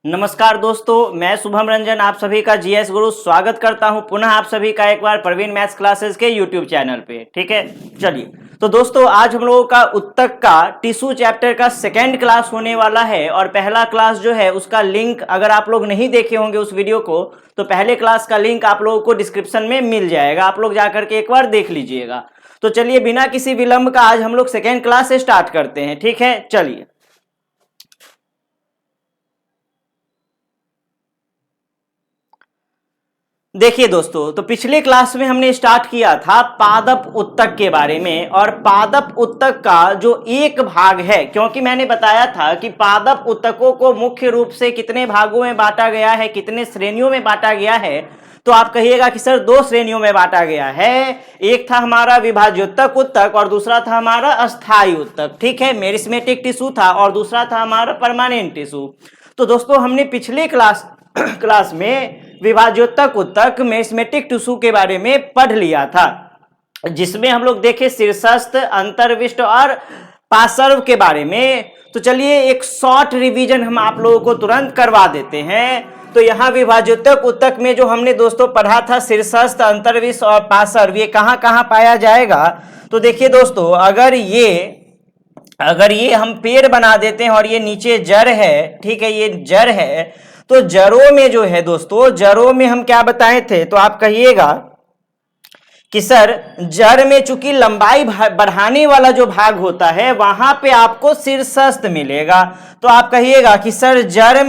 नमस्कार दोस्तों, मैं शुभम रंजन आप सभी का जीएस गुरु स्वागत करता हूं पुनः आप सभी का एक बार प्रवीण मैथ्स क्लासेस के यूट्यूब चैनल पे। ठीक है, चलिए तो दोस्तों आज हम लोगों का उत्तक का टिश्यू चैप्टर का सेकेंड क्लास होने वाला है और पहला क्लास जो है उसका लिंक अगर आप लोग नहीं देखे होंगे उस वीडियो को तो पहले क्लास का लिंक आप लोगों को डिस्क्रिप्शन में मिल जाएगा, आप लोग जाकर के एक बार देख लीजिएगा। तो चलिए बिना किसी विलंब का आज हम लोग सेकेंड क्लास से स्टार्ट करते हैं। ठीक है, चलिए देखिए दोस्तों, तो पिछले क्लास में हमने स्टार्ट किया था पादप उत्तक के बारे में और पादप उत्तक का जो एक भाग है, क्योंकि मैंने बताया था कि पादप उत्तकों को मुख्य रूप से कितने भागों में बांटा गया है, कितने श्रेणियों में बांटा गया है। तो आप कहिएगा कि सर दो श्रेणियों में बांटा गया है, एक था हमारा विभाज्योत्तक उत्तक और दूसरा था हमारा अस्थायी उत्तक। ठीक है, मेरिस्मेटिक टिश्यू था और दूसरा था हमारा परमानेंट टिश्यू। तो दोस्तों हमने पिछले क्लास में विभाज्योत्तक उत्तक मेरिस्मेटिक टिश्यू के बारे में पढ़ लिया था, जिसमें हम लोग देखे शीर्षस्थ, अंतर्विष्ट और पार्श्व के बारे में। तो चलिए एक शॉर्ट रिवीजन हम आप लोगों को तुरंत करवा देते हैं। तो यहाँ विभाज्योत्तक उत्तक में जो हमने दोस्तों पढ़ा था शीर्षस्थ, अंतर्विष्ट और पार्श्व, ये कहाँ कहाँ पाया जाएगा। तो देखिए दोस्तों, अगर ये हम पेड़ बना देते हैं और ये नीचे जड़ है, ठीक है, ये जड़ है, तो जड़ों में जो है दोस्तों, जड़ों में हम क्या बताए थे, तो आप कहिएगा कि सर जड़ में चूंकि लंबाई बढ़ाने वाला जो भाग होता है वहां पे आपको शीर्षस्थ मिलेगा। तो आप कहिएगा कि सर जड़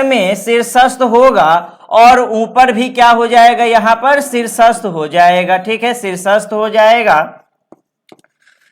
में शीर्षस्थ होगा और ऊपर भी क्या हो जाएगा, यहां पर शीर्षस्थ हो जाएगा। ठीक है, शीर्षस्थ हो जाएगा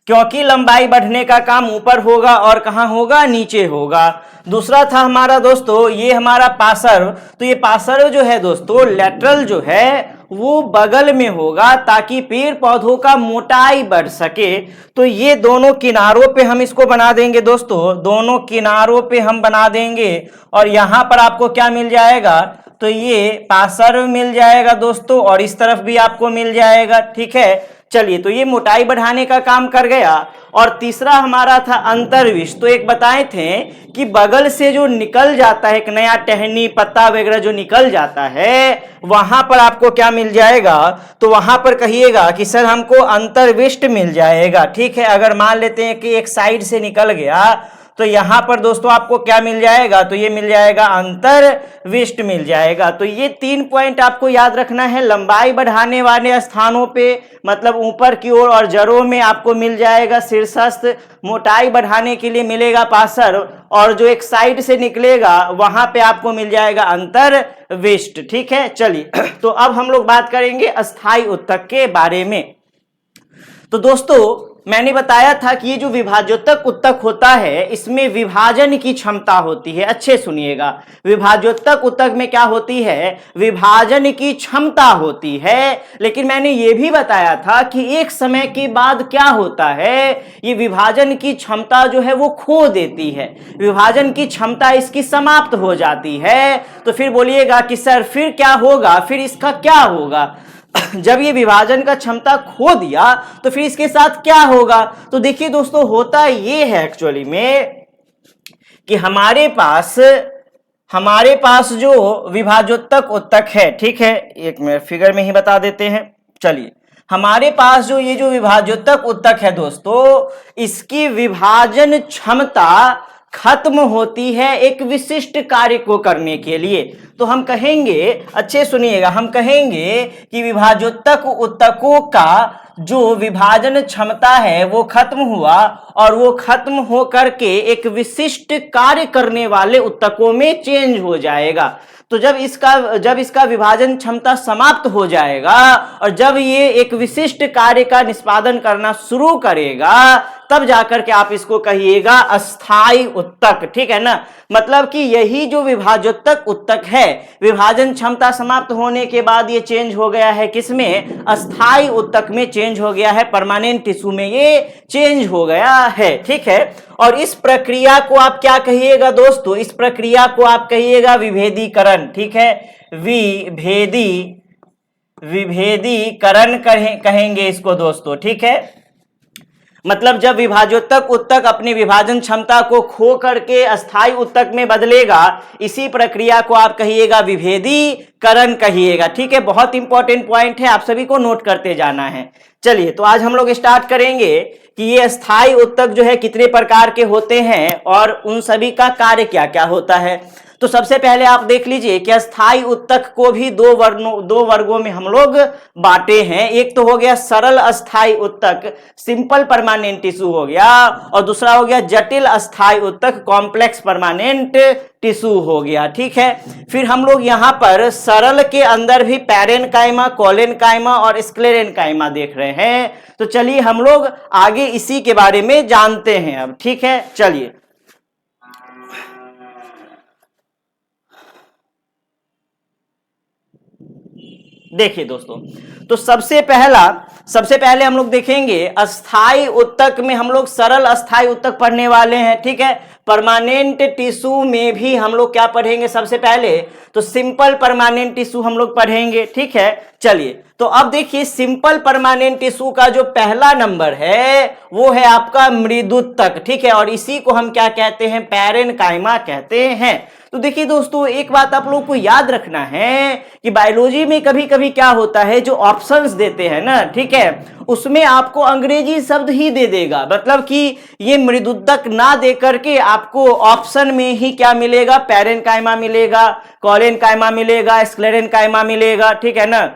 क्योंकि लंबाई बढ़ने का काम ऊपर होगा और कहां होगा, नीचे होगा। दूसरा था हमारा दोस्तों ये हमारा पार्श्व। तो ये पार्श्व जो है दोस्तों, लेटरल जो है वो बगल में होगा ताकि पेड़ पौधों का मोटाई बढ़ सके। तो ये दोनों किनारों पे हम इसको बना देंगे दोस्तों, दोनों किनारों पे हम बना देंगे और यहां पर आपको क्या मिल जाएगा, तो ये पार्श्व मिल जाएगा दोस्तों और इस तरफ भी आपको मिल जाएगा। ठीक है, चलिए तो ये मोटाई बढ़ाने का काम कर गया। और तीसरा हमारा था अंतर्विष्ट। तो एक बताए थे कि बगल से जो निकल जाता है एक नया टहनी पत्ता वगैरह जो निकल जाता है, वहां पर आपको क्या मिल जाएगा, तो वहां पर कहिएगा कि सर हमको अंतर्विष्ट मिल जाएगा। ठीक है, अगर मान लेते हैं कि एक साइड से निकल गया तो यहां पर दोस्तों आपको क्या मिल जाएगा, तो ये मिल जाएगा अंतर्विष्ट मिल जाएगा। तो ये 3 पॉइंट आपको याद रखना है। लंबाई बढ़ाने वाले स्थानों पे मतलब ऊपर की ओर और जड़ों में आपको मिल जाएगा शीर्षस्थ, मोटाई बढ़ाने के लिए मिलेगा पार्श्व और जो एक साइड से निकलेगा वहां पे आपको मिल जाएगा अंतर्विष्ट। ठीक है, चलिए तो अब हम लोग बात करेंगे अस्थायी उत्तक के बारे में। तो दोस्तों मैंने बताया था कि ये जो विभाज्योत्तक उत्तक होता है इसमें विभाजन की क्षमता होती है। अच्छे सुनिएगा, विभाज्योत्तक उत्तक में क्या होती है, विभाजन की क्षमता होती है। लेकिन मैंने ये भी बताया था कि एक समय के बाद क्या होता है, ये विभाजन की क्षमता जो है वो खो देती है, विभाजन की क्षमता इसकी समाप्त हो जाती है। तो फिर बोलिएगा कि सर फिर क्या होगा, फिर इसका क्या होगा जब ये विभाजन का क्षमता खो दिया तो फिर इसके साथ क्या होगा। तो देखिए दोस्तों, होता ये है एक्चुअली में कि हमारे पास जो विभाज्योत्तक उत्तक है, ठीक है, एक मिनट फिगर में ही बता देते हैं। चलिए, हमारे पास जो ये जो विभाज्योत्तक उत्तक है दोस्तों, इसकी विभाजन क्षमता खत्म होती है एक विशिष्ट कार्य को करने के लिए। तो हम कहेंगे, अच्छे सुनिएगा, हम कहेंगे कि विभाज्योत्तक उत्तकों का जो विभाजन क्षमता है वो खत्म हुआ और वो खत्म हो करके एक विशिष्ट कार्य करने वाले उत्तकों में चेंज हो जाएगा। तो जब इसका विभाजन क्षमता समाप्त हो जाएगा और जब ये एक विशिष्ट कार्य का निष्पादन करना शुरू करेगा तब जाकर के आप इसको कहिएगा अस्थायी उत्तक। ठीक है ना, मतलब कि यही जो विभाज्योत्तक उत्तक है, विभाजन क्षमता समाप्त होने के बाद ये चेंज हो गया है किसमें, अस्थायी उत्तक में चेंज हो गया है, परमानेंट टिश्यू में ये चेंज हो गया है। ठीक है, और इस प्रक्रिया को आप क्या कहिएगा दोस्तों, इस प्रक्रिया को आप कहिएगा विभेदीकरण। ठीक है, विभेदीकरण कहेंगे इसको दोस्तों। ठीक है, मतलब जब विभाजोत्तक उत्तक अपनी विभाजन क्षमता को खो करके अस्थायी उत्तक में बदलेगा, इसी प्रक्रिया को आप कहिएगा विभेदीकरण कहिएगा। ठीक है, बहुत इंपॉर्टेंट पॉइंट है, आप सभी को नोट करते जाना है। चलिए, तो आज हम लोग स्टार्ट करेंगे कि ये अस्थायी उत्तक जो है कितने प्रकार के होते हैं और उन सभी का कार्य क्या क्या होता है। तो सबसे पहले आप देख लीजिए कि अस्थायी उत्तक को भी दो वर्गों में हम लोग बांटे हैं। एक तो हो गया सरल अस्थायी उत्तक, सिंपल परमानेंट टिश्यू हो गया, और दूसरा हो गया जटिल अस्थायी उत्तक, कॉम्प्लेक्स परमानेंट टिश्यू हो गया। ठीक है, फिर हम लोग यहां पर सरल के अंदर भी पैरेनकाइमा, कोलेनकाइमा और स्क्लेरेनकाइमा देख रहे हैं। तो चलिए हम लोग आगे इसी के बारे में जानते हैं अब। ठीक है, चलिए देखिए दोस्तों, तो सबसे पहले हम लोग देखेंगे अस्थाई उत्तक में हम लोग सरल अस्थाई उत्तक पढ़ने वाले हैं। ठीक है, परमानेंट टिश्यू में भी हम लोग क्या पढ़ेंगे, सबसे पहले तो सिंपल परमानेंट टिश्यू हम लोग पढ़ेंगे। ठीक है, चलिए तो अब देखिए सिंपल परमानेंट टिश्यू का जो पहला नंबर है वो है आपका मृदुत्तक। ठीक है, और इसी को हम क्या कहते हैं, पैरेनकाइमा कहते हैं। तो देखिए दोस्तों, एक बात आप लोगों को याद रखना है कि बायोलॉजी में कभी कभी क्या होता है, जो ऑप्शंस देते हैं ना, ठीक है, उसमें आपको अंग्रेजी शब्द ही दे देगा। मतलब कि ये मृदुत्तक ना दे करके आपको ऑप्शन में ही क्या मिलेगा, पैरेनकाइमा मिलेगा, कोलेनकाइमा मिलेगा, स्क्लेरेनकाइमा मिलेगा। ठीक है ना,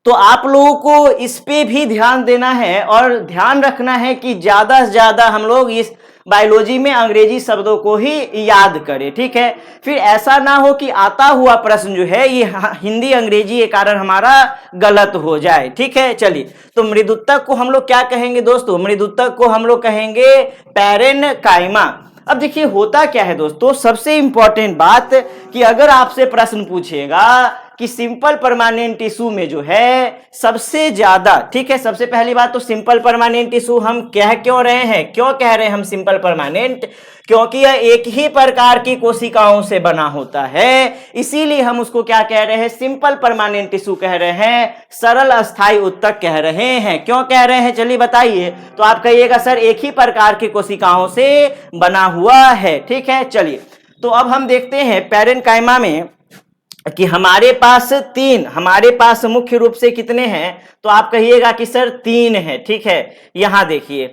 तो आप लोगों को इस पे भी ध्यान देना है और ध्यान रखना है कि ज्यादा से ज्यादा हम लोग इस बायोलॉजी में अंग्रेजी शब्दों को ही याद करें। ठीक है, फिर ऐसा ना हो कि आता हुआ प्रश्न जो है ये हिंदी अंग्रेजी के कारण हमारा गलत हो जाए। ठीक है, चलिए तो मृदुत्तक को हम लोग क्या कहेंगे दोस्तों, मृदुत्तक को हम लोग कहेंगे पैरेनकाइमा। अब देखिए होता क्या है दोस्तों, सबसे इंपॉर्टेंट बात कि अगर आपसे प्रश्न पूछेगा कि सिंपल परमानेंट टिश्यू में जो है सबसे ज्यादा, ठीक है, सबसे पहली बात तो सिंपल परमानेंट टिश्यू हम कह क्यों रहे हैं, क्यों कह रहे हैं हम सिंपल परमानेंट, क्योंकि यह एक ही प्रकार की कोशिकाओं से बना होता है, इसीलिए हम उसको क्या कह रहे हैं, सिंपल परमानेंट टिश्यू कह रहे हैं, सरल अस्थायी उत्तक कह रहे हैं। क्यों कह रहे हैं, चलिए बताइए। तो आप कहिएगा सर एक ही प्रकार की कोशिकाओं से बना हुआ है। ठीक है, चलिए तो अब हम देखते हैं पैरेनकाइमा में कि हमारे पास मुख्य रूप से कितने हैं, तो आप कहिएगा कि सर 3 है। ठीक है, यहां देखिए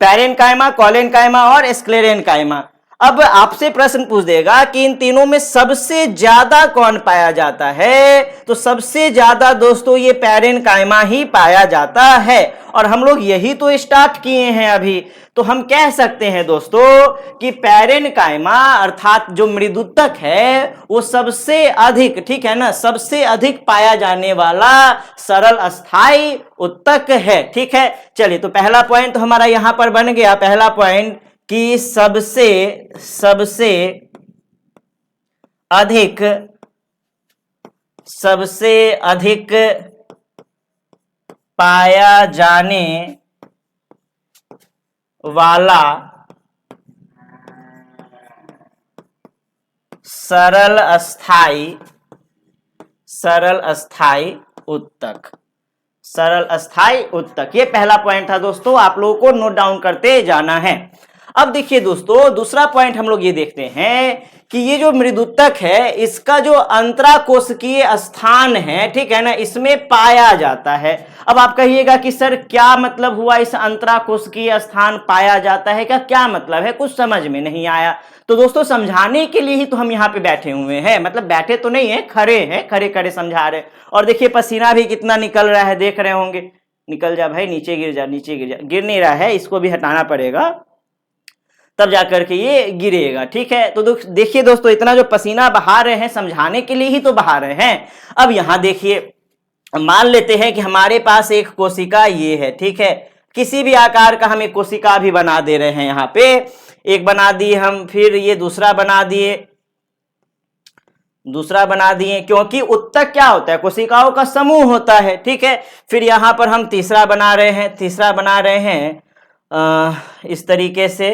पैरेनकाइमा, कोलेनकाइमा और स्क्लेरेनकाइमा। अब आपसे प्रश्न पूछ देगा कि इन तीनों में सबसे ज्यादा कौन पाया जाता है, तो सबसे ज्यादा दोस्तों ये पैरेनकाइमा ही पाया जाता है, और हम लोग यही तो स्टार्ट किए हैं अभी। तो हम कह सकते हैं दोस्तों कि पैरेनकाइमा अर्थात जो मृदुत्तक है वो सबसे अधिक, ठीक है ना, सबसे अधिक पाया जाने वाला सरल अस्थाई उत्तक है। ठीक है, चलिए तो पहला पॉइंट तो हमारा यहां पर बन गया, पहला पॉइंट कि सबसे अधिक पाया जाने वाला सरल अस्थाई उत्तक, सरल अस्थाई उत्तक, ये पहला पॉइंट था दोस्तों, आप लोगों को नोट डाउन करते जाना है। अब देखिए दोस्तों दूसरा पॉइंट हम लोग ये देखते हैं कि ये जो मृदुत्तक है इसका जो अंतराकोशिकीय स्थान है, ठीक है ना, इसमें पाया जाता है। अब आप कहिएगा कि सर क्या मतलब हुआ इस अंतराकोशिकीय स्थान पाया जाता है का क्या मतलब है, कुछ समझ में नहीं आया। तो दोस्तों समझाने के लिए ही तो हम यहाँ पे बैठे हुए हैं, मतलब बैठे तो नहीं है, खड़े हैं, खड़े खड़े समझा रहे। और देखिए पसीना भी कितना निकल रहा है, देख रहे होंगे। निकल जा भाई, नीचे गिर जा, नीचे गिर जा, गिर नहीं रहा है, इसको भी हटाना पड़ेगा तब जाकर के ये गिरेगा। ठीक है, तो देखिए दोस्तों इतना जो पसीना बहा रहे हैं समझाने के लिए ही तो बहा रहे हैं। अब यहां देखिए मान लेते हैं कि हमारे पास एक कोशिका ये है, ठीक है, किसी भी आकार का हम एक कोशिका भी बना दे रहे हैं, यहां पे एक बना दिए हम, फिर ये दूसरा बना दिए, क्योंकि उत्तक क्या होता है, कोशिकाओं का समूह होता है। ठीक है, फिर यहां पर हम तीसरा बना रहे हैं इस तरीके से।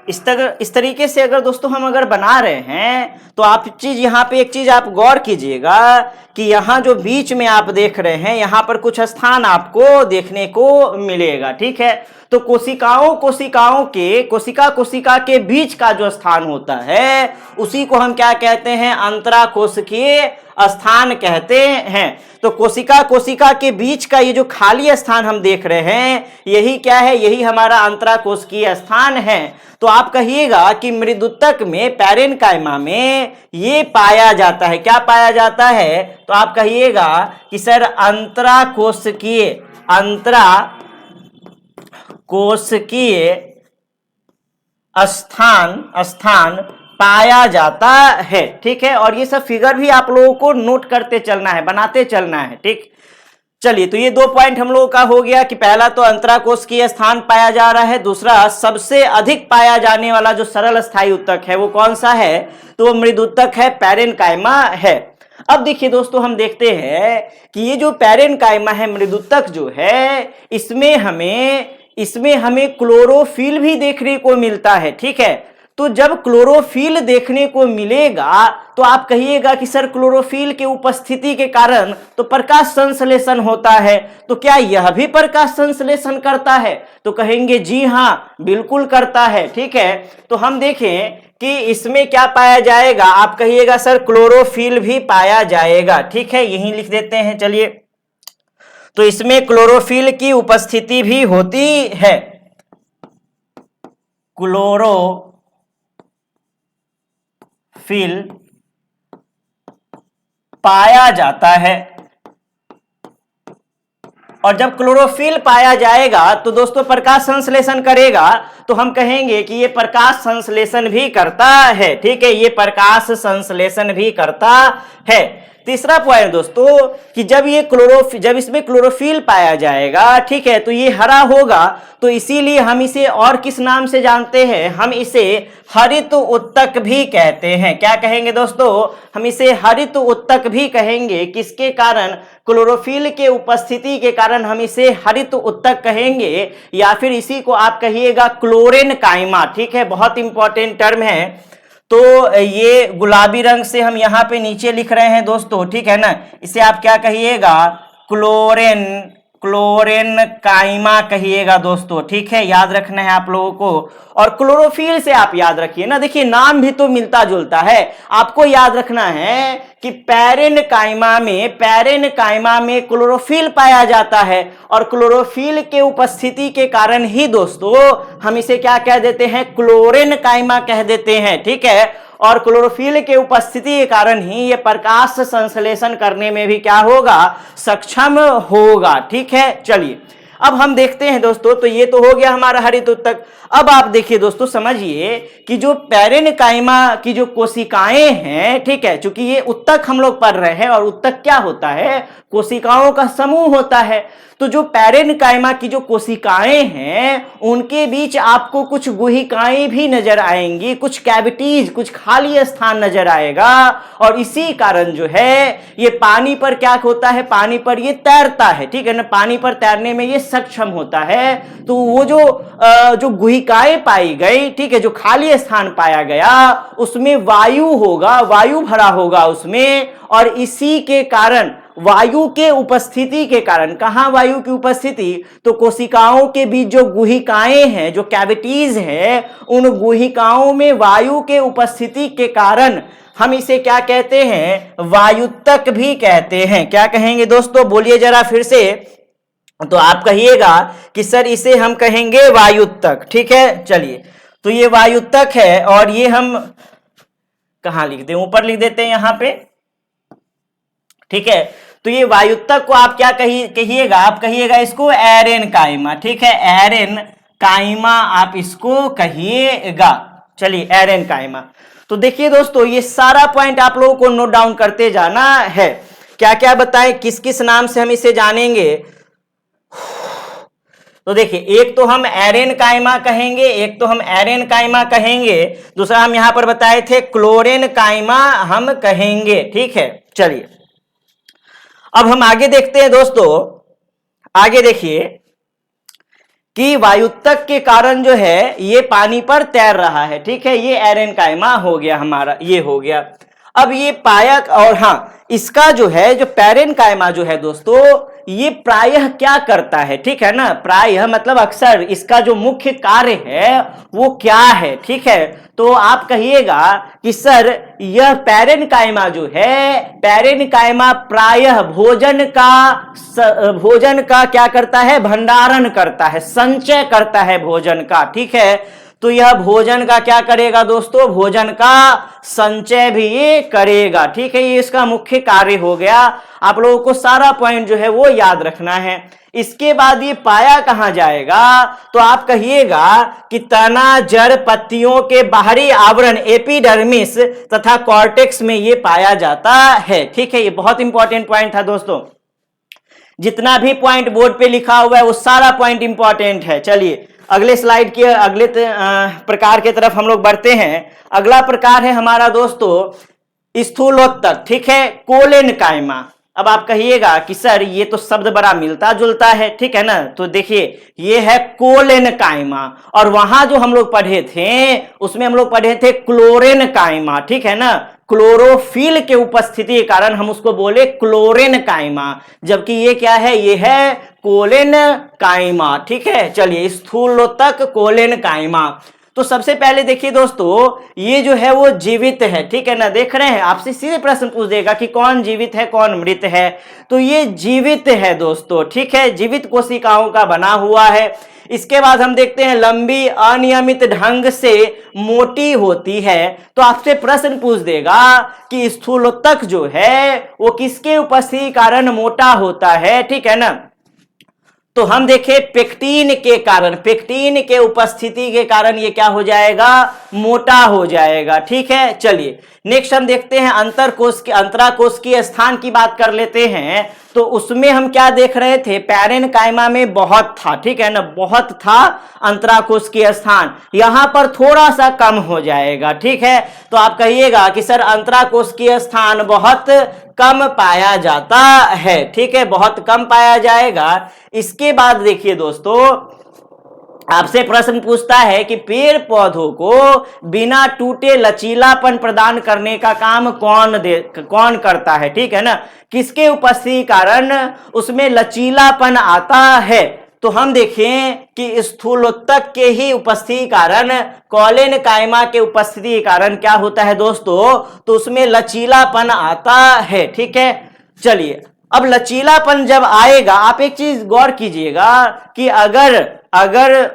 इस तरीके से अगर दोस्तों हम अगर बना रहे हैं तो आप चीज यहाँ पे एक चीज आप गौर कीजिएगा कि यहाँ जो बीच में आप देख रहे हैं यहाँ पर कुछ स्थान आपको देखने को मिलेगा। ठीक है, तो कोशिका के बीच का जो स्थान होता है उसी को हम क्या कहते हैं, अंतराकोशिकीय स्थान कहते हैं। तो कोशिका के बीच का ये जो खाली स्थान हम देख रहे हैं यही क्या है, यही हमारा अंतराकोशिकीय स्थान है। तो आप कहिएगा कि मृदुतक में पैरेन्काइमा में ये पाया जाता है, क्या पाया जाता है, तो आप कहिएगा कि सर अंतराकोशिकीय स्थान पाया जाता है। ठीक है, और ये सब फिगर भी आप लोगों को नोट करते चलना है, बनाते चलना है। ठीक, चलिए, तो ये 2 पॉइंट हम लोगों का हो गया कि पहला तो अंतराकोशिकीय स्थान पाया जा रहा है, दूसरा सबसे अधिक पाया जाने वाला जो सरल स्थायी उत्तक है वो कौन सा है, तो वो मृदुतक है, पैरेन्काइमा है। अब देखिए दोस्तों, हम देखते हैं कि ये जो पैरेन्काइमा है, मृदुतक जो है, इसमें हमें क्लोरोफिल भी देखने को मिलता है। ठीक है, तो जब क्लोरोफिल देखने को मिलेगा तो आप कहिएगा कि सर क्लोरोफिल के उपस्थिति के कारण तो प्रकाश संश्लेषण होता है, तो क्या यह भी प्रकाश संश्लेषण करता है, तो कहेंगे जी हाँ बिल्कुल करता है। ठीक है, तो हम देखें कि इसमें क्या पाया जाएगा, आप कहिएगा सर क्लोरोफिल भी पाया जाएगा। ठीक है, यही लिख देते हैं। चलिए, तो इसमें क्लोरोफिल की उपस्थिति भी होती है, क्लोरोफिल पाया जाता है। और जब क्लोरोफिल पाया जाएगा तो दोस्तों प्रकाश संश्लेषण करेगा, तो हम कहेंगे कि ये प्रकाश संश्लेषण भी करता है। ठीक है, ये प्रकाश संश्लेषण भी करता है। तीसरा पॉइंट दोस्तों कि जब इसमें क्लोरोफिल पाया जाएगा, ठीक है, तो ये हरा होगा, तो इसीलिए हम इसे और किस नाम से जानते हैं, हम इसे हरित उत्तक भी कहते हैं। क्या कहेंगे दोस्तों, हम इसे हरित उत्तक भी कहेंगे। किसके कारण, क्लोरोफिल के उपस्थिति के कारण हम इसे हरित उत्तक कहेंगे, या फिर इसी को आप कहिएगा क्लोरेन्काइमा। ठीक है, बहुत इंपॉर्टेंट टर्म है। तो ये गुलाबी रंग से हम यहाँ पे नीचे लिख रहे हैं दोस्तों, ठीक है ना, इसे आप क्या कहिएगा, क्लोरेन्काइमा कहिएगा दोस्तों। ठीक है, याद रखना है आप लोगों को। और क्लोरोफिल से आप याद रखिए ना, देखिए नाम भी तो मिलता जुलता है, आपको याद रखना है कि पैरेन्काइमा में क्लोरोफिल पाया जाता है, और क्लोरोफिल के उपस्थिति के कारण ही दोस्तों हम इसे क्या कह देते हैं, क्लोरेन्काइमा कह देते हैं। ठीक है, और क्लोरोफिल के उपस्थिति के कारण ही ये प्रकाश संश्लेषण करने में भी क्या होगा, सक्षम होगा। ठीक है, चलिए अब हम देखते हैं दोस्तों, तो ये तो हो गया हमारा हरित उत्तक। अब आप देखिए दोस्तों, समझिए कि जो पैरेन्काइमा की जो कोशिकाएं हैं, ठीक है, चूंकि ये उत्तक हम लोग पढ़ रहे हैं, और उत्तक क्या होता है, कोशिकाओं का समूह होता है। तो जो पैरेन्काइमा की जो कोशिकाएं हैं उनके बीच आपको कुछ गुहिकाएं भी नजर आएंगी, कुछ कैविटीज, कुछ खाली स्थान नजर आएगा, और इसी कारण जो है ये पानी पर क्या होता है, पानी पर ये तैरता है। ठीक है ना, पानी पर तैरने में ये सक्षम होता है। तो वो जो गुहिकाएं पाई गई, ठीक है, जो खाली स्थान पाया गया उसमें वायु होगा, वायु भरा होगा उसमें, और इसी के कारण वायु के उपस्थिति के कारण, कहां वायु की उपस्थिति, तो कोशिकाओं के बीच जो गुहिकाएं हैं, जो कैविटीज हैं, उन गुहिकाओं में वायु के उपस्थिति के कारण हम इसे क्या कहते हैं, वायुत्तक भी कहते हैं। क्या कहेंगे दोस्तों, बोलिए जरा फिर से। तो आप कहिएगा कि सर इसे हम कहेंगे वायुत्तक। ठीक है, चलिए, तो ये वायुत्तक है, और ये हम कहां लिख दें, ऊपर लिख देते हैं यहां पे। ठीक है, तो ये वायुत्तक को आप क्या कहिएगा, आप कहिएगा इसको एरेन्काइमा। ठीक है, एरेन्काइमा आप इसको कहिएगा। चलिए, एरेन्काइमा। तो देखिए दोस्तों, ये सारा पॉइंट आप लोगों को नोट डाउन करते जाना है। क्या क्या बताएं, किस किस नाम से हम इसे जानेंगे। तो देखिए, एक तो हम एरेन्काइमा कहेंगे, दूसरा हम यहां पर बताए थे क्लोरेन्काइमा हम कहेंगे। ठीक है, चलिए अब हम आगे देखते हैं दोस्तों। आगे देखिए कि वायुत्तक के कारण जो है ये पानी पर तैर रहा है, ठीक है। ये एरेनकाइमा हो गया हमारा, ये हो गया। अब ये पायक, और हाँ, इसका जो है जो पैरेनकाइमा जो है दोस्तों, ये प्रायः क्या करता है, ठीक है ना। प्रायः मतलब अक्सर, इसका जो मुख्य कार्य है वो क्या है, ठीक है। तो आप कहिएगा कि सर यह पैरेनकाइमा जो है, पैरेनकाइमा प्रायः भोजन का क्या करता है, भंडारण करता है, संचय करता है भोजन का, ठीक है। तो यह भोजन का क्या करेगा दोस्तों, भोजन का संचय भी ये करेगा, ठीक है। ये इसका मुख्य कार्य हो गया। आप लोगों को सारा पॉइंट जो है वो याद रखना है। इसके बाद ये पाया कहां जाएगा, तो आप कहिएगा कि तना, जड़, पत्तियों के बाहरी आवरण एपिडर्मिस तथा कॉर्टेक्स में ये पाया जाता है, ठीक है। ये बहुत इंपॉर्टेंट पॉइंट था दोस्तों। जितना भी पॉइंट बोर्ड पे लिखा हुआ है वो सारा पॉइंट इंपॉर्टेंट है। चलिए अगले स्लाइड के अगले प्रकार के तरफ हम लोग बढ़ते हैं। अगला प्रकार है हमारा दोस्तों स्थूलोत्तक, ठीक है, कोलेनकाइमा। अब आप कहिएगा कि सर ये तो शब्द बड़ा मिलता जुलता है, ठीक है ना। तो देखिए ये है कोलेनकाइमा, और वहां जो हम लोग पढ़े थे उसमें हम लोग पढ़े थे क्लोरेनकाइमा, ठीक है ना। क्लोरोफिल के उपस्थिति के कारण हम उसको बोले क्लोरेनकाइमा, जबकि ये क्या है, ये है कोलेनकाइमा, ठीक है। चलिए स्थूलोत्तक कोलेनकाइमा। तो सबसे पहले देखिए दोस्तों, ये जो है वो जीवित है, ठीक है ना। देख रहे हैं, आपसे सीधे प्रश्न पूछ देगा कि कौन जीवित है कौन मृत है। तो ये जीवित है दोस्तों, ठीक है, जीवित कोशिकाओं का बना हुआ है। इसके बाद हम देखते हैं लंबी अनियमित ढंग से मोटी होती है। तो आपसे प्रश्न पूछ देगा कि स्थूलोत्तक जो है वो किसके उपस्थिति कारण मोटा होता है, ठीक है ना। तो हम देखें पेक्टिन के कारण, पेक्टिन के उपस्थिति के कारण ये क्या हो जाएगा, मोटा हो जाएगा, ठीक है। चलिए नेक्स्ट हम देखते हैं अंतराकोश की स्थान की बात कर लेते हैं। तो उसमें हम क्या देख रहे थे, पैरेनकाइमा में बहुत था, ठीक है ना, बहुत था अंतराकोश की स्थान, यहां पर थोड़ा सा कम हो जाएगा, ठीक है। तो आप कहिएगा कि सर अंतराकोश की स्थान बहुत कम पाया जाता है, ठीक है, बहुत कम पाया जाएगा। इसके बाद देखिए दोस्तों, आपसे प्रश्न पूछता है कि पेड़ पौधों को बिना टूटे लचीलापन प्रदान करने का काम कौन करता है, ठीक है ना। किसके उपस्थिति कारण उसमें लचीलापन आता है। तो हम देखें कि स्थूलोत्तक के ही उपस्थिति कारण, कोलेनकाइमा के उपस्थिति के कारण क्या होता है दोस्तों, तो उसमें लचीलापन आता है, ठीक है। चलिए अब लचीलापन जब आएगा, आप एक चीज गौर कीजिएगा कि अगर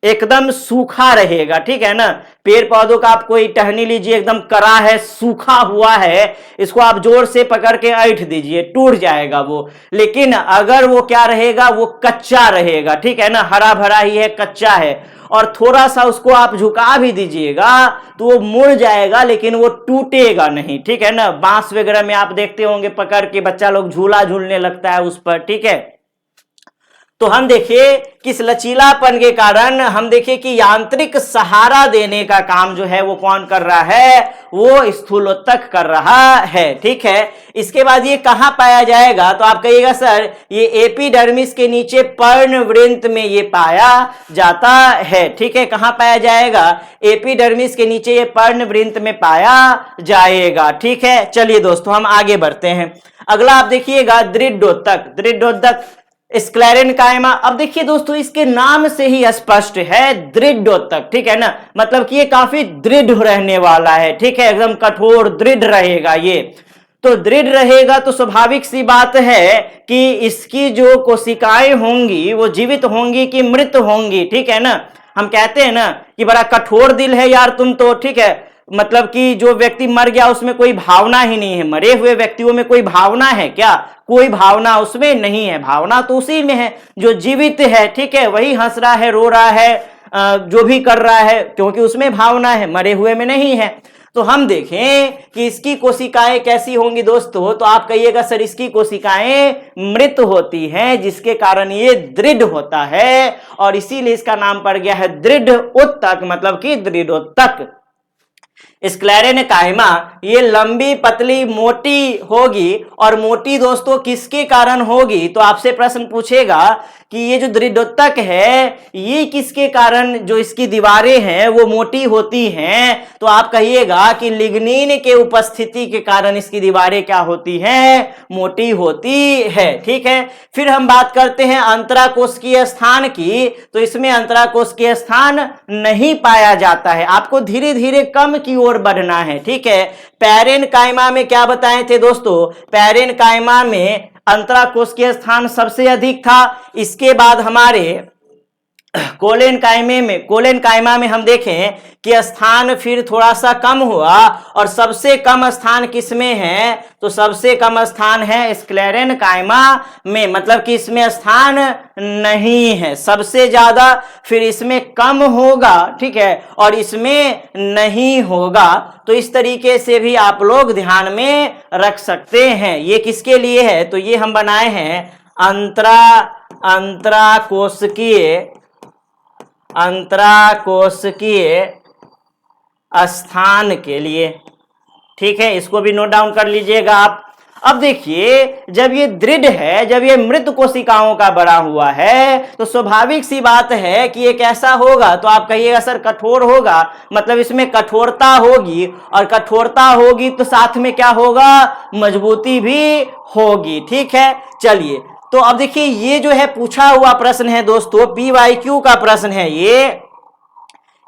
एकदम सूखा रहेगा, ठीक है ना, पेड़ पौधों का आप कोई टहनी लीजिए, एकदम कड़ा है, सूखा हुआ है, इसको आप जोर से पकड़ के ऐंठ दीजिए, टूट जाएगा वो। लेकिन अगर वो क्या रहेगा, वो कच्चा रहेगा, ठीक है ना, हरा भरा ही है, कच्चा है, और थोड़ा सा उसको आप झुका भी दीजिएगा तो वो मुड़ जाएगा, लेकिन वो टूटेगा नहीं, ठीक है ना। बांस वगैरह में आप देखते होंगे पकड़ के बच्चा लोग झूला झूलने लगता है उस पर, ठीक है। तो हम देखिए कि इस लचीलापन के कारण हम देखिए कि यांत्रिक सहारा देने का काम जो है वो कौन कर रहा है, वो स्थूलोत्तक कर रहा है, ठीक है। इसके बाद ये कहां पाया जाएगा, तो आप कहिएगा सर ये एपिडर्मिस के नीचे पर्णवृंत में ये पाया जाता है, ठीक है। कहां पाया जाएगा, एपिडर्मिस के नीचे ये पर्णवृंत में पाया जाएगा, ठीक है। चलिए दोस्तों हम आगे बढ़ते हैं। अगला आप देखिएगा दृढ़ोत्तक स्क्लेरेनकाइमा। अब देखिए दोस्तों, इसके नाम से ही स्पष्ट है दृढ़ोत्तक, ठीक है ना, मतलब कि ये काफी दृढ़ रहने वाला है, ठीक है, एकदम कठोर दृढ़ रहेगा ये। तो दृढ़ रहेगा तो स्वाभाविक सी बात है कि इसकी जो कोशिकाएं होंगी वो जीवित होंगी कि मृत होंगी, ठीक है ना। हम कहते हैं ना कि बड़ा कठोर दिल है यार तुम तो, ठीक है, मतलब कि जो व्यक्ति मर गया उसमें कोई भावना ही नहीं है। मरे हुए व्यक्तियों में कोई भावना है क्या, कोई भावना उसमें नहीं है। भावना तो उसी में है जो जीवित है, ठीक है, वही हंस रहा है, रो रहा है, जो भी कर रहा है, क्योंकि उसमें भावना है, मरे हुए में नहीं है। तो हम देखें कि इसकी कोशिकाएं कैसी होंगी दोस्तों, तो आप कहिएगा सर इसकी कोशिकाएं मृत होती हैं, जिसके कारण ये दृढ़ होता है, और इसीलिए इसका नाम पड़ गया है दृढ़ोत्तक, मतलब कि दृढ़ोत्तक। स्क्लेरेन कायमा ये लंबी पतली मोटी होगी, और मोटी दोस्तों किसके कारण होगी? तो आपसे प्रश्न पूछेगा कि ये जो दृढ़ोत्तक है ये किसके कारण जो इसकी दीवारें हैं वो मोटी होती हैं? तो आप कहिएगा कि लिग्निन के उपस्थिति के कारण इसकी दीवारें क्या होती हैं? मोटी होती है। ठीक है, फिर हम बात करते हैं अंतराकोशिकीय स्थान की। तो इसमें अंतराकोशिकीय स्थान नहीं पाया जाता है, आपको धीरे धीरे कम की ओर बढ़ना है। ठीक है, पैरेन्काइमा में क्या बताए थे दोस्तों? पैरेन्काइमा में अंतराकोशिकीय स्थान सबसे अधिक था। इसके बाद हमारे कोलेनकाइमा में हम देखें कि स्थान फिर थोड़ा सा कम हुआ, और सबसे कम स्थान किसमें है? तो सबसे कम स्थान है स्क्लेरेनकाइमा में, मतलब कि इसमें स्थान नहीं है। सबसे ज्यादा फिर इसमें कम होगा, ठीक है, और इसमें नहीं होगा। तो इस तरीके से भी आप लोग ध्यान में रख सकते हैं। ये किसके लिए है? तो ये हम बनाए हैं अंतराकोशिकीय स्थान के लिए। ठीक है, इसको भी नोट डाउन कर लीजिएगा आप। अब देखिए, जब ये दृढ़ है, जब ये मृत कोशिकाओं का बना हुआ है, तो स्वाभाविक सी बात है कि ये कैसा होगा? तो आप कहिएगा सर कठोर होगा, मतलब इसमें कठोरता होगी, और कठोरता होगी तो साथ में क्या होगा? मजबूती भी होगी। ठीक है, चलिए, तो अब देखिए ये जो है पूछा हुआ प्रश्न है दोस्तों, PYQ का प्रश्न है ये,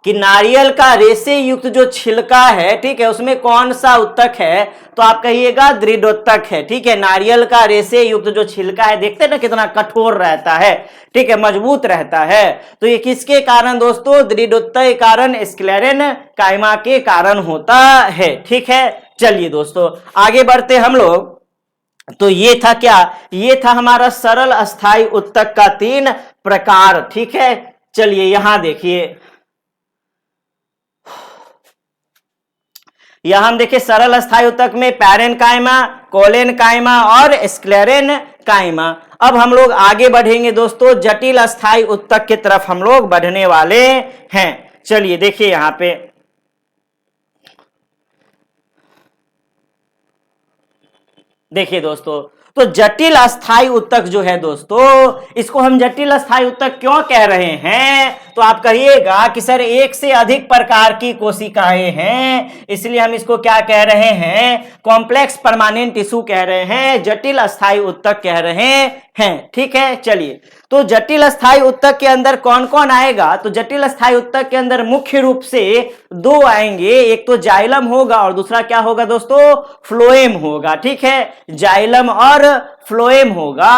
कि नारियल का रेशे युक्त जो छिलका है, ठीक है, उसमें कौन सा उत्तक है? तो आप कहिएगा दृढ़ोत्तक है। ठीक है, नारियल का रेशे युक्त जो छिलका है, देखते हैं ना कितना कठोर रहता है, ठीक है, मजबूत रहता है। तो ये किसके कारण दोस्तों? दृढ़ोत्तक के कारण, स्क्लेरेनकाइमा के कारण होता है। ठीक है, चलिए दोस्तों आगे बढ़ते हम लोग। तो ये था क्या? ये था हमारा सरल अस्थाई उत्तक का 3 प्रकार। ठीक है, चलिए यहां देखिए, यहां हम देखिए सरल अस्थाई उत्तक में पैरेन्काइमा, कोलेनकाइमा और स्क्लेरेनकाइमा। अब हम लोग आगे बढ़ेंगे दोस्तों, जटिल अस्थाई उत्तक की तरफ हम लोग बढ़ने वाले हैं। चलिए देखिए यहां पे, देखिए दोस्तों, तो जटिल अस्थाई उत्तक जो है दोस्तों, इसको हम जटिल अस्थाई उत्तक क्यों कह रहे हैं? तो आप कहिएगा कि सर एक से अधिक प्रकार की कोशिकाएं हैं, इसलिए हम इसको क्या कह रहे हैं? कॉम्प्लेक्स परमानेंट टिश्यू कह रहे हैं, जटिल अस्थाई उत्तक कह रहे हैं। ठीक है, चलिए, तो जटिल अस्थाई उत्तक के अंदर कौन कौन आएगा? तो जटिल अस्थाई उत्तक के अंदर मुख्य रूप से 2 आएंगे, एक तो जाइलम होगा और दूसरा क्या होगा दोस्तों? फ्लोएम होगा। ठीक है, जाइलम और फ्लोएम होगा।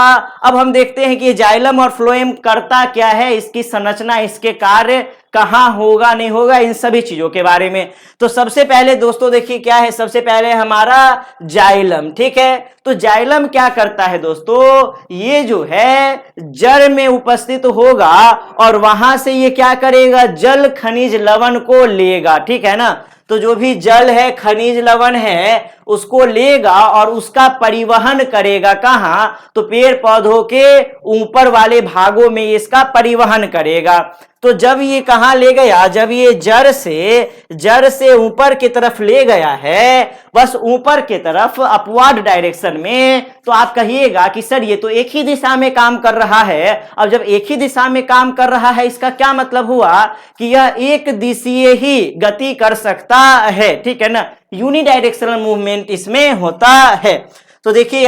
अब हम देखते हैं कि जाइलम और फ्लोएम करता क्या है, इसकी संरचना, इसके कार्य, कहां होगा नहीं होगा, इन सभी चीजों के बारे में। तो सबसे पहले दोस्तों देखिए क्या है, सबसे पहले हमारा जाइलम। ठीक है, तो जाइलम क्या करता है दोस्तों? ये जो है जड़ में उपस्थित होगा, और वहां से ये क्या करेगा? जल खनिज लवण को लेगा। ठीक है ना, तो जो भी जल है, खनिज लवण है, उसको लेगा और उसका परिवहन करेगा। कहां? तो पेड़ पौधों के ऊपर वाले भागों में इसका परिवहन करेगा। तो जब ये कहां ले गया? जब ये जड़ से ऊपर की तरफ ले गया है, बस ऊपर की तरफ, अपवर्ड डायरेक्शन में, तो आप कहिएगा कि सर ये तो एक ही दिशा में काम कर रहा है। अब जब एक ही दिशा में काम कर रहा है, इसका क्या मतलब हुआ? कि यह एक दिशीय ही गति कर सकता है। ठीक है ना, यूनिडायरेक्शनल मूवमेंट इसमें होता है। तो देखिए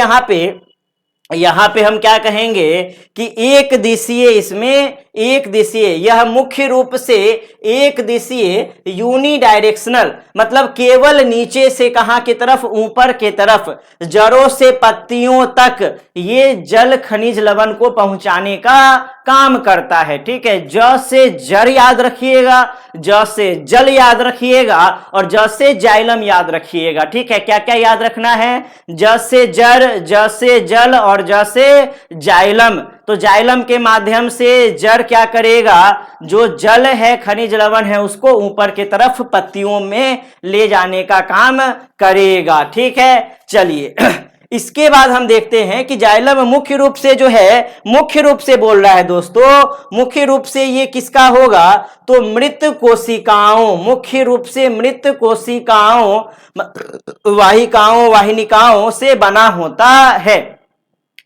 यहां पे हम क्या कहेंगे कि एक दिशीय, इसमें एक दिशीय, यह मुख्य रूप से एक दिशीय यूनिडायरेक्शनल, मतलब केवल नीचे से कहां की तरफ? ऊपर की तरफ, जड़ों से पत्तियों तक ये जल खनिज लवण को पहुंचाने का काम करता है। ठीक है, ज से जड़ याद रखिएगा, ज से जल याद रखिएगा, और ज से जाइलम याद रखिएगा। ठीक है, क्या क्या याद रखना है? ज से जड़, ज से जल और ज से जाइलम। तो जाइलम के माध्यम से जड़ क्या करेगा? जो जल है, खनिज लवण है, उसको ऊपर की तरफ पत्तियों में ले जाने का काम करेगा। ठीक है, चलिए इसके बाद हम देखते हैं कि जाइलम मुख्य रूप से जो है, मुख्य रूप से बोल रहा है दोस्तों, मुख्य रूप से ये किसका होगा, तो मृत कोशिकाओं, मुख्य रूप से मृत कोशिकाओं, वाहिकाओं, वाहिनिकाओं से बना होता है।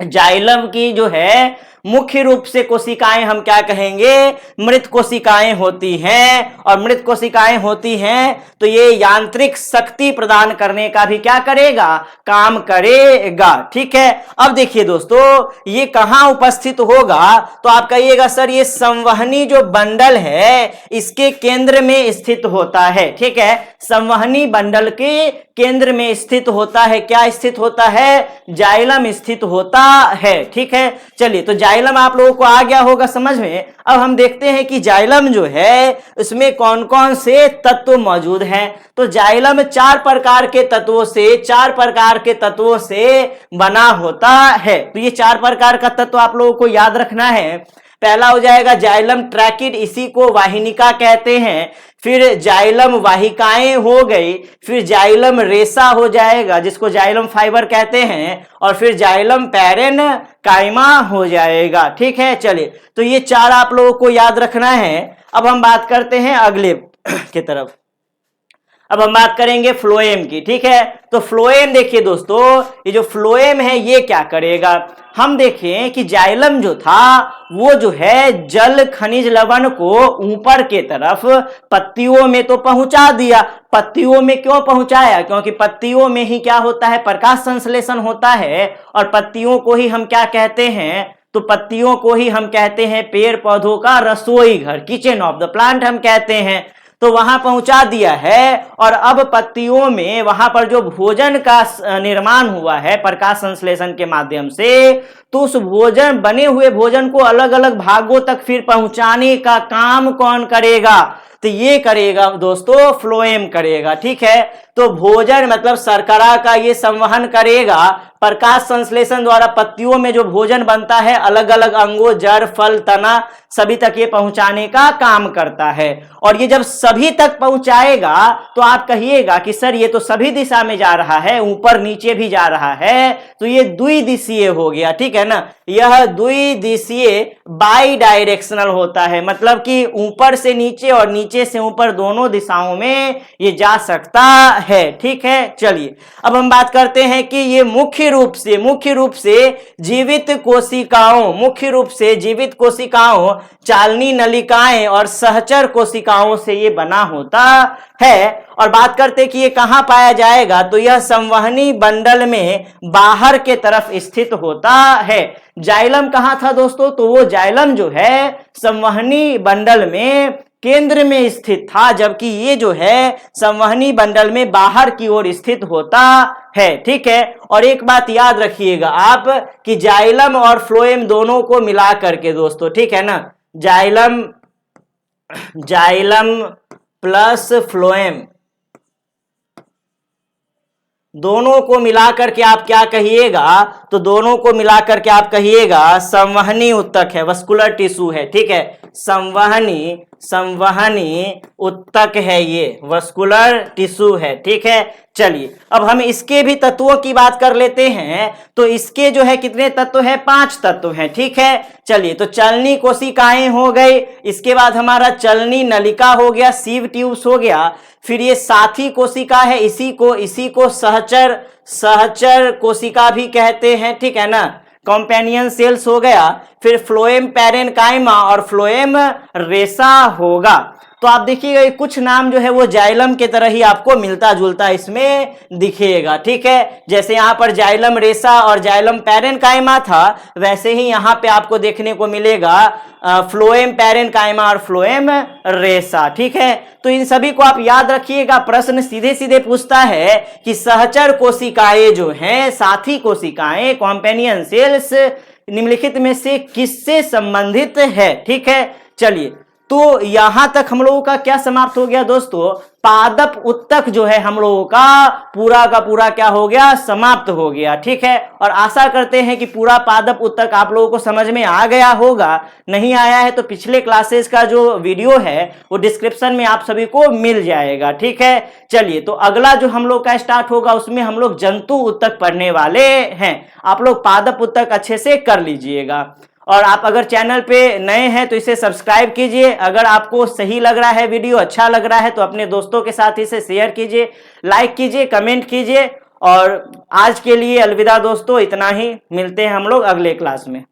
जाइलम की जो है मुख्य रूप से कोशिकाएं हम क्या कहेंगे, मृत कोशिकाएं होती हैं, और मृत कोशिकाएं होती हैं तो ये यांत्रिक शक्ति प्रदान करने का भी क्या करेगा, काम करेगा। ठीक है, अब देखिए दोस्तों ये कहां उपस्थित होगा, तो आप कहिएगा सर ये संवहनी जो बंडल है इसके केंद्र में स्थित होता है। ठीक है, संवहनी बंडल के केंद्र में स्थित होता है। क्या स्थित होता है, जाइलम स्थित होता है। ठीक है, चलिए तो जाइलम आप लोगों को आ गया होगा समझ में। अब हम देखते हैं कि जाइलम जो है उसमें कौन कौन से तत्व मौजूद हैं। तो जाइलम चार प्रकार के तत्वों से बना होता है। तो ये चार प्रकार का तत्व आप लोगों को याद रखना है। पहला हो जाएगा जाइलम ट्रैकिड, इसी को वाहिनिका कहते हैं। फिर जाइलम वाहिकाएं हो गई, फिर जाइलम रेशा हो जाएगा जिसको जाइलम फाइबर कहते हैं, और फिर जाइलम पैरेन काइमा हो जाएगा। ठीक है, चलिए तो ये चार आप लोगों को याद रखना है। अब हम बात करते हैं अगले की तरफ। अब हम बात करेंगे फ्लोएम की। ठीक है, तो फ्लोएम देखिए दोस्तों, ये जो फ्लोएम है ये क्या करेगा, हम देखें कि जाइलम जो था वो जो है जल खनिज लवण को ऊपर के तरफ पत्तियों में तो पहुंचा दिया। पत्तियों में क्यों पहुंचाया, क्योंकि पत्तियों में ही क्या होता है, प्रकाश संश्लेषण होता है, और पत्तियों को ही हम क्या कहते हैं, तो पत्तियों को ही हम कहते हैं पेड़ पौधों का रसोई घर, किचन ऑफ द प्लांट हम कहते हैं। तो वहां पहुंचा दिया है, और अब पत्तियों में वहां पर जो भोजन का निर्माण हुआ है प्रकाश संश्लेषण के माध्यम से, तो उस भोजन, बने हुए भोजन को अलग अलग भागों तक फिर पहुंचाने का काम कौन करेगा, तो ये करेगा दोस्तों फ्लोएम करेगा। ठीक है, तो भोजन मतलब शर्करा का ये संवहन करेगा, प्रकाश संश्लेषण द्वारा पत्तियों में जो भोजन बनता है अलग अलग अंगों, जड़, फल, तना सभी तक ये पहुंचाने का काम करता है। और ये जब सभी तक पहुंचाएगा तो आप कहिएगा कि सर ये तो सभी दिशा में जा रहा है, ऊपर नीचे भी जा रहा है, तो ये द्विदिशीय हो गया। ठीक है ना, यह द्विदिशीय बाई डायरेक्शनल होता है, मतलब कि ऊपर से नीचे और नीचे से ऊपर दोनों दिशाओं में ये जा सकता है। ठीक है, चलिए अब हम बात करते हैं कि ये मुख्य रूप से जीवित कोशिकाओं, चालनी नलिकाएं और सहचर कोशिकाओं से ये बना होता है। और बात करते हैं कि ये कहां पाया जाएगा, तो यह संवहनी बंडल में बाहर के तरफ स्थित होता है। जाइलम कहां था दोस्तों, तो वो जाइलम जो है संवहनी बंडल में केंद्र में स्थित था, जबकि ये जो है संवहनी बंडल में बाहर की ओर स्थित होता है। ठीक है, और एक बात याद रखिएगा आप कि जाइलम और फ्लोएम दोनों को मिला करके दोस्तों, ठीक है ना, जाइलम प्लस फ्लोएम दोनों को मिलाकर के आप क्या कहिएगा, तो दोनों को मिलाकर के आप कहिएगा संवहनी उत्तक है, वस्कुलर टिश्यू है। ठीक है, संवहनी उत्तक है, ये वस्कुलर टिश्यू है। ठीक है, चलिए अब हम इसके भी तत्वों की बात कर लेते हैं। तो इसके जो है कितने तत्व हैं, 5 तत्व हैं। ठीक है, चलिए तो चलनी कोशिकाएं हो गई, इसके बाद हमारा चलनी नलिका हो गया, सीव ट्यूब्स हो गया, फिर ये साथी कोशिका है, इसी को सहचर कोशिका भी कहते हैं। ठीक है ना, कॉम्पेनियन सेल्स हो गया, फिर फ्लोएम पैरेनकाइमा और फ्लोएम रेशा होगा। तो आप देखिएगा कुछ नाम जो है वो जाइलम के तरह ही आपको मिलता जुलता इसमें दिखेगा। ठीक है, जैसे यहाँ पर जाइलम रेशा और जाइलम पैरेनकाइमा था, वैसे ही यहाँ पे आपको देखने को मिलेगा फ्लोएम पैरेनकाइमा और फ्लोएम रेशा। ठीक है, तो इन सभी को आप याद रखिएगा। प्रश्न सीधे सीधे पूछता है कि सहचर कोशिकाएं जो हैं, साथी कोशिकाएं, कॉम्पेनियन सेल्स निम्नलिखित में से किससे संबंधित है। ठीक है, चलिए तो यहां तक हम लोगों का क्या समाप्त हो गया दोस्तों, पादप उत्तक जो है हम लोगों का पूरा क्या हो गया, समाप्त हो गया। ठीक है, और आशा करते हैं कि पूरा पादप उत्तक आप लोगों को समझ में आ गया होगा। नहीं आया है तो पिछले क्लासेस का जो वीडियो है वो डिस्क्रिप्शन में आप सभी को मिल जाएगा। ठीक है, चलिए तो अगला जो हम लोग का स्टार्ट होगा उसमें हम लोग जंतु उत्तक पढ़ने वाले हैं। आप लोग पादप उत्तक अच्छे से कर लीजिएगा। और आप अगर चैनल पे नए हैं तो इसे सब्सक्राइब कीजिए। अगर आपको सही लग रहा है, वीडियो अच्छा लग रहा है तो अपने दोस्तों के साथ इसे शेयर कीजिए, लाइक कीजिए, कमेंट कीजिए। और आज के लिए अलविदा दोस्तों, इतना ही। मिलते हैं हम लोग अगले क्लास में।